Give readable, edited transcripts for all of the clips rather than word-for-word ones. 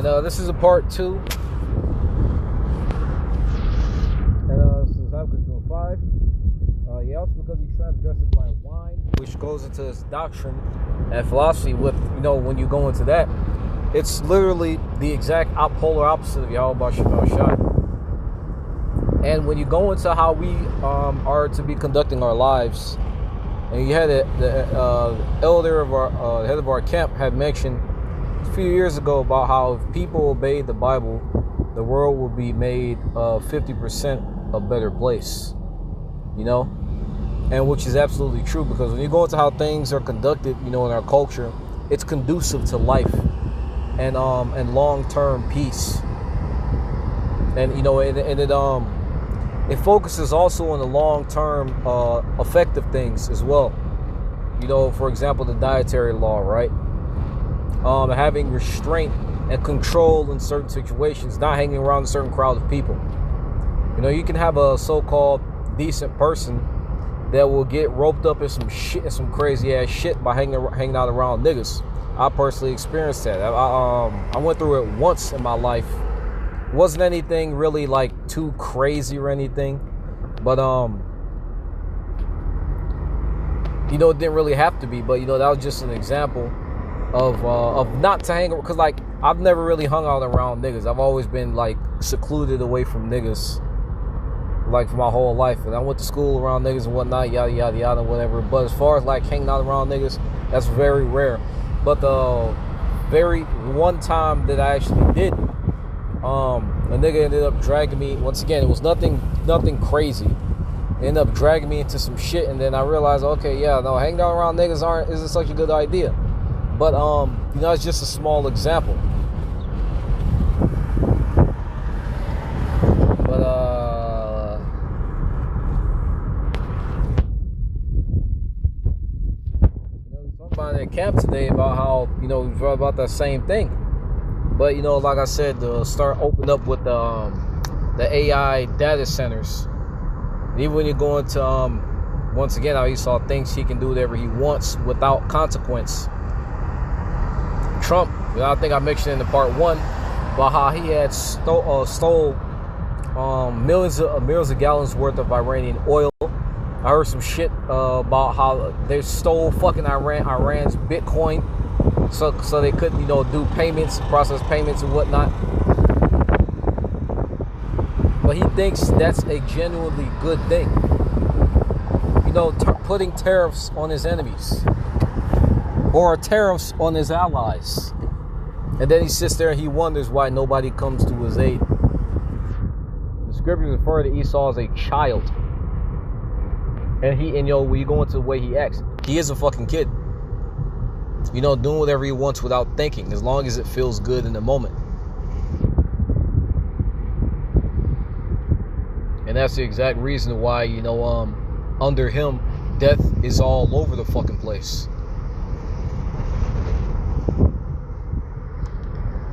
And this is a part 2. And this is Habakkuk 2:5. Yeah, also because he transgresses my wine, which goes into this doctrine and philosophy with, when you go into that, it's literally the exact polar opposite of Yahweh Shai. And when you go into how we are to be conducting our lives, and you had the elder of our head of our camp had mentioned a few years ago about how if people obeyed the Bible, the world would be made 50% a better place, and which is absolutely true, because when you go into how things are conducted, in our culture, it's conducive to life and long-term peace, and it focuses also on the long-term effective things as well. For example, the dietary law, right? Having restraint and control in certain situations, not hanging around a certain crowd of people. You can have a so-called decent person that will get roped up in some shit, some crazy ass shit by hanging out around niggas. I personally experienced that. I went through it once in my life. It wasn't anything really like too crazy or anything, but it didn't really have to be. But that was just an example of not to hang, because like I've never really hung out around niggas. I've always been like secluded away from niggas, like for my whole life. And I went to school around niggas and whatnot, yada yada yada, whatever. But as far as like hanging out around niggas, that's very rare. But the very one time that I actually did, a nigga ended up dragging me. Once again, it was nothing crazy. Ended up dragging me into some shit, and then I realized, okay, yeah, no, hanging out around niggas isn't such a good idea. But it's just a small example. But we talked about at camp today about how we thought about that same thing. But like I said, start opening up with the AI data centers. And even when you go into once again, how Esau thinks he can do whatever he wants without consequence. Trump, I think I mentioned in the part 1 about how he had stole millions of gallons worth of Iranian oil. I heard some shit about how they stole fucking Iran's Bitcoin, so they could do payments, process payments and whatnot. But he thinks that's a genuinely good thing. Putting tariffs on his enemies, or tariffs on his allies. And then he sits there and he wonders why nobody comes to his aid. The scriptures refer to Esau as a child. And when you go into the way he acts, he is a fucking kid. Doing whatever he wants without thinking, as long as it feels good in the moment. And that's the exact reason why, under him, death is all over the fucking place.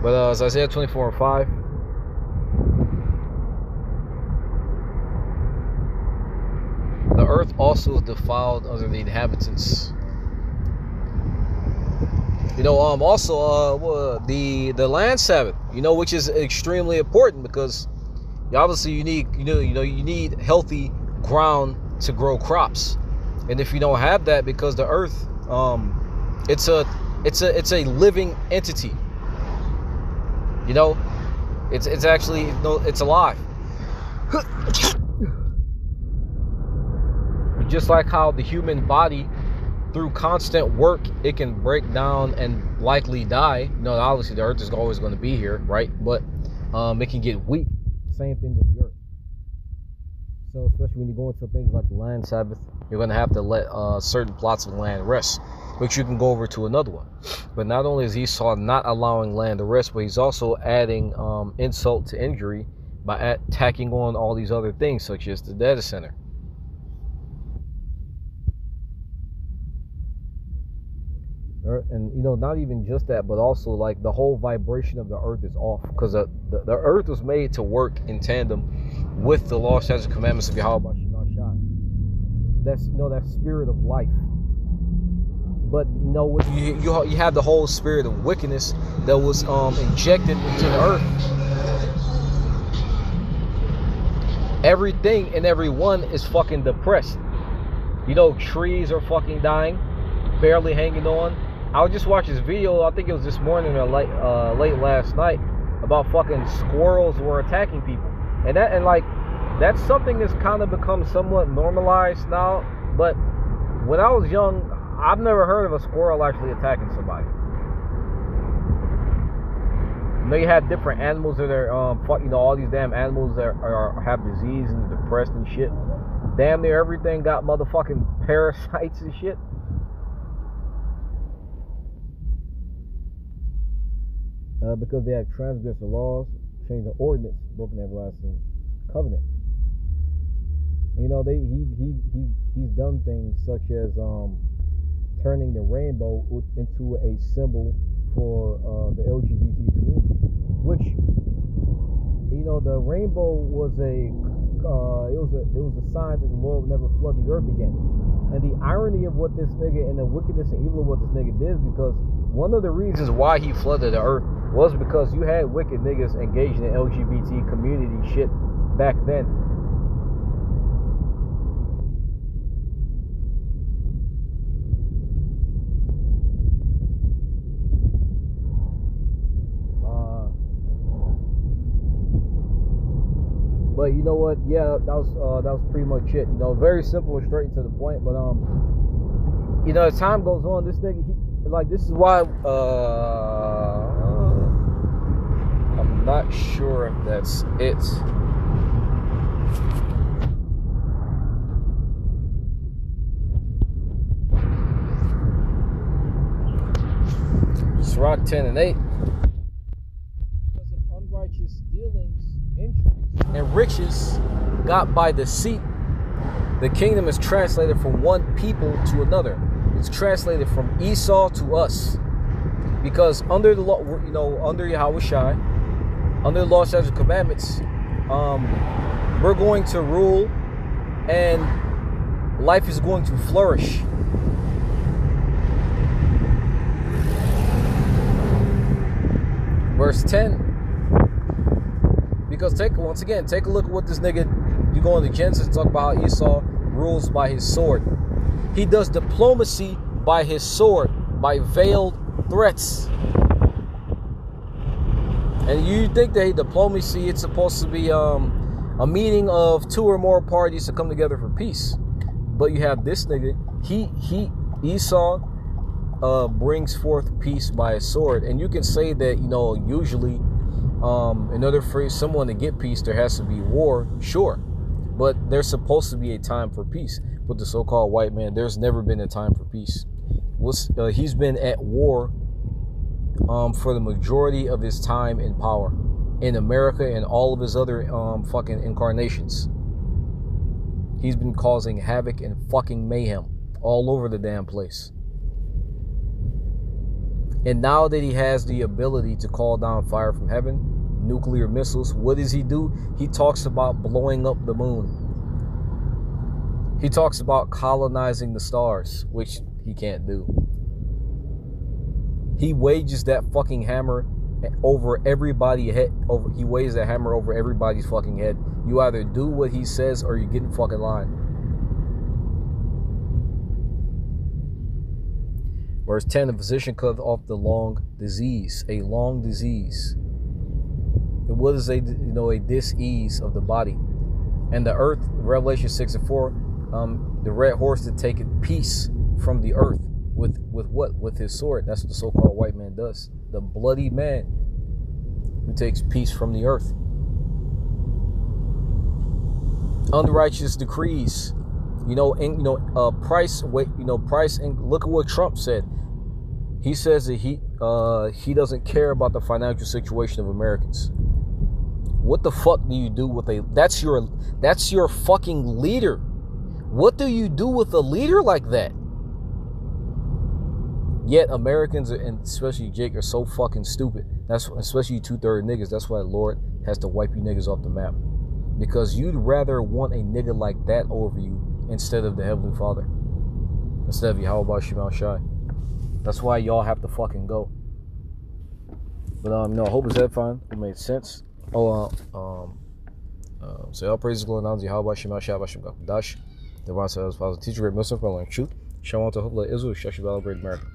But as Isaiah 24:5, the earth also is defiled under the inhabitants. Also the land Sabbath, which is extremely important, because obviously you need healthy ground to grow crops, and if you don't have that, because the earth, it's a living entity. It's actually it's alive. Just like how the human body, through constant work, it can break down and likely die. Obviously the earth is always going to be here, right? But it can get weak. Same thing with the earth. So especially when you go into things like the land Sabbath, you're going to have to let certain plots of land rest, which you can go over to another one. But not only is Esau not allowing land to rest, but he's also adding insult to injury by tacking on all these other things, such as the data center. And not even just that, but also like the whole vibration of the earth is off, because the earth was made to work in tandem with the law, statutes, and commandments of Yahweh Shai. That's that spirit of life. But you know, you have the whole spirit of wickedness that was injected into the earth. Everything and everyone is fucking depressed. You know, trees are fucking dying, barely hanging on. I just watched this video, I think it was this morning or late last night, about fucking squirrels were attacking people. And that's something that's kind of become somewhat normalized now. But when I was young, I've never heard of a squirrel actually attacking somebody. You know, you have different animals that are, you know, all these damn animals that have disease and are depressed and shit. Damn near everything got motherfucking parasites and shit. Because they have transgressed the laws, changed the ordinance, broken the everlasting covenant. You know, he's done things such as turning the rainbow into a symbol for the LGBT community, which, you know, the rainbow was a sign that the Lord would never flood the earth again. And the irony of what this nigga and the wickedness and evil of what this nigga did is because one of the reasons why he flooded the earth was because you had wicked niggas engaging in LGBT community shit back then. But you know what? Yeah, that was pretty much it. You know, very simple and straight to the point. But you know, as time goes on, this nigga, this is why I'm not sure if that's it. Sirach 10 and 8. Because of unrighteous dealings, injuries, and riches got by deceit, the kingdom is translated from one people to another. It's translated from Esau to us. Because under the law, you know, under Yahweh Shai, under the law, statutes, and commandments, we're going to rule and life is going to flourish. Verse 10. Because once again, take a look at what this nigga, you go into Genesis and talk about how Esau rules by his sword. He does diplomacy by his sword, by veiled threats. And you think that diplomacy, it's supposed to be a meeting of two or more parties to come together for peace. But you have this nigga, Esau brings forth peace by his sword. And you can say that, you know, usually in order for someone to get peace, there has to be war, sure. But there's supposed to be a time for peace. With the so-called white man, there's never been a time for peace. He's been at war for the majority of his time in power in America and all of his other fucking incarnations. He's been causing havoc and fucking mayhem all over the damn place. And now that he has the ability to call down fire from heaven, nuclear missiles, what does he do? He talks about blowing up the moon. He talks about colonizing the stars, which he can't do. He wages that fucking hammer over everybody's head. He wages that hammer over everybody's fucking head. You either do what he says or you get in fucking line. Verse 10, the physician cut off the long disease, a long disease. What is a dis-ease of the body? And the earth, Revelation 6 and 4, the red horse that taketh peace from the earth with what? With his sword. That's what the so-called white man does. The bloody man who takes peace from the earth. Unrighteous decrees. Price. And look at what Trump said. He says that he doesn't care about the financial situation of Americans. What the fuck do you do with that's your fucking leader? What do you do with a leader like that? Yet Americans, and especially Jake, are so fucking stupid. That's especially you 2/3 niggas. That's why the Lord has to wipe you niggas off the map. Because you'd rather want a nigga like that over you instead of the Heavenly Father. Instead of Yahweh Shai. That's why y'all have to fucking go. But no, I hope it's that fine. It made sense. So all praises glory and how about Shema Shabbat Shem Dash. The one says, Father, teach great Muslim for learning truth. Show on to hope let Israel, Shashu America.